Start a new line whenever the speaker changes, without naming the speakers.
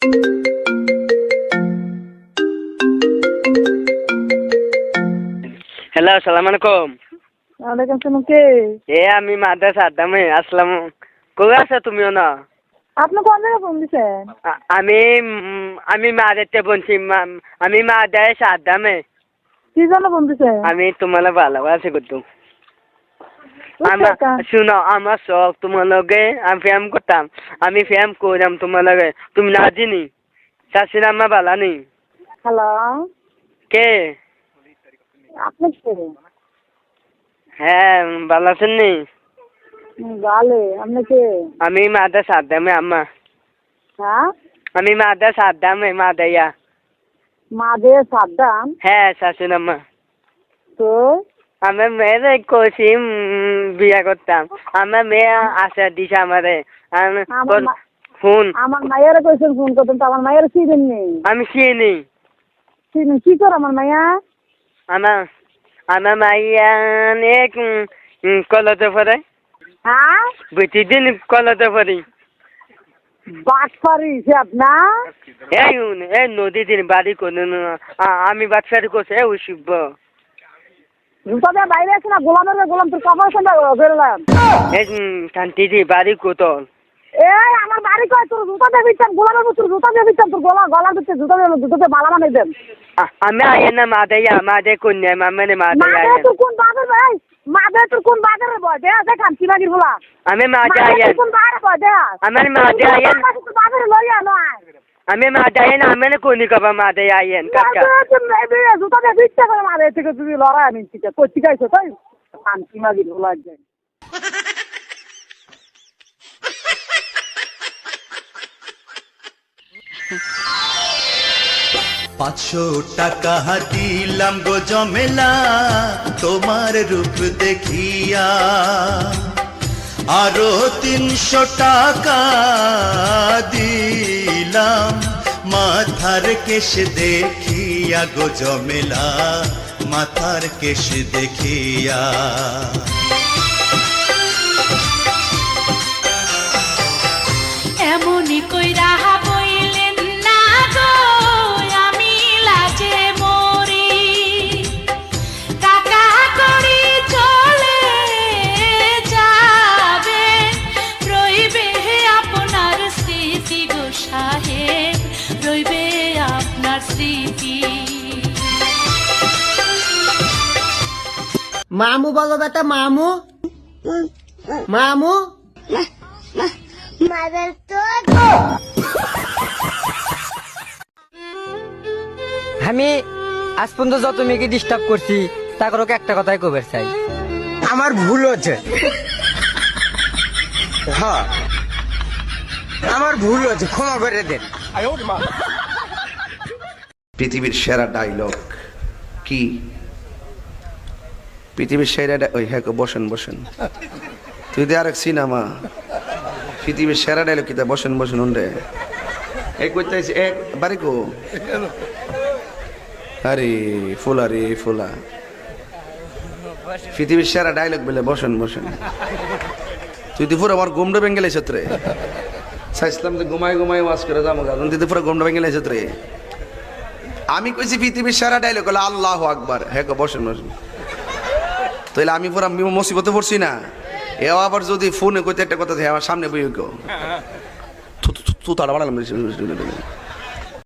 Hello, আসসালামু আলাইকুম।
ওয়ালাইকুম আসসালাম। কে?
আমি মাদ্রাসা আড্ডামে আসলাম। কই আছো তুমিও না?
আপনি কোন জায়গায় ফোন দিছেন?
আমি মাদেরতে বলছি, আমি মাদ্রাসা আড্ডামে।
কি জন্য ফোন দিছেন?
আমি তোমার ভালোবাসি করতো। শুনো, আমার শখ তোমার লগে আমি ফ্যাম করতাম। আমি ফ্যাম করলাম তোমার লগে, তুমি না চিনি চাষির আমার ভালো নেই।
হ্যালো,
কে?
আপনি কে?
হ্যাঁ, ভালো আছেন নি?
ভালো। আপনি কে?
আমি মাদ্রাসা আড্ডামে আম্মা।
হ্যাঁ,
আমি মাদ্রাসা আড্ডামে মাদাইয়া।
মাদে সাদ্দাম।
হ্যাঁ, শাশুন আম্মা।
তো
আমার মেয়ের কষি বিয়া করতাম। আমার মেয়ে আশা দিছে আমারে ফোন।
আমার মায়ের কইছেন ফোন করতেন, তো আমার মায়ের চিনেন নেই।
আমি চিনি।
চিনেন কি করে আমার মায়া?
আমার মাইয়া অনেক কলেজে পড়ে।
হ্যাঁ,
প্রতিদিন কলেজে পড়ি।
বাটপারি হিসাব না?
এই নদী দিন বাড়ি করে আমি বাচ্চারি করছে ওষুধ।
জুতা দিয়ে বাইরে আছে না, গোলাম তোর কপাল সঙ্গে বেরোলাম।
এই শান্তি দি বাড়ি কোতল।
এই আমার বাড়ি কয়, তোর জুতা দিয়ে দিচ্ছেন, গোলামের তোর জুতা দিয়ে দিচ্ছেন, তোর গলা দিচ্ছে, জুতা মালা বানাই দেন।
আমি আইন না মাদাইয়া, মাদে কন্যা মামানে
মাদে তোর কোন বাজার ভাই? মাদে তোর কোন বাজারে বয় দে? দেখান চিনাগির বলা।
আমি মাদে আইন।
কোন বাজারে বয় দে?
আমার মাদে আইন।
বাজারে লইয়া নয়।
আমি মাদে আইন, আমি কোনি কবা মাদে আইন কাকা।
জুতা দিয়ে দিচ্ছে করে মাদে থেকে তুমি লড়াই নিচ্ছি করছি গাইছো তাই শান্তি মাগির বলা যায়।
পাঁচশো টাকা দিলাম গো জমেলা তোমার রূপ দেখিয়া, আরো 300 টাকা দিলাম মাথার কেশ দেখিয়া গো জমেলা, মাথার কেশ দেখিয়া।
এমনই কইরা বইলেন না গো, আমি লাজে মরি। টাকা করি চলে যাবে, রইবে আপনার স্মৃতি গো সাহেব, রইবে আপনার স্মৃতি।
মামু বলো বেটা, মামু মামু।
আমি আজ পর্যন্ত যত মেয়েকে ডিস্টার্ব করছি তা করে একটা কথাই কবে চাই,
আমার ভুল হচ্ছে। হ্যাঁ, আমার ভুল হচ্ছে, ক্ষমা করে দেন।
পৃথিবীর সেরা ডায়লগ কি? পৃথিবীর সেরা ওই হ্যাঁ, বসেন বসেন। তুই দে আরেক সিনেমা। পৃথিবীর সেরা ডায়লগ কি? বসেন বসেন উন্ডে এক করতে এক বাড়ি কো। আরে ফুলা রে ফুলা, পৃথিবীর সেরা ডায়লগ বলে বসেন বসেন। তুই তো পুরো আমার গুমডো বেঙ্গেলে ছত্রে চাইছিলাম যে ঘুমাই ঘুমাই ওয়াজ করে যাবো, কারণ তুই তো পুরো গুমডো বেঙ্গেলে ছত্রে। আমি কইছি পৃথিবীর সেরা ডায়লগ হলো আল্লাহু আকবার। হ্যাঁ বসেন বসেন। তাহলে আমি পুরো মুসিবতে পড়ছি না। এও আবার যদি ফোনে কইতে একটা কথা আমার সামনে বই কেউ তু তাড়া বাড়ালাম।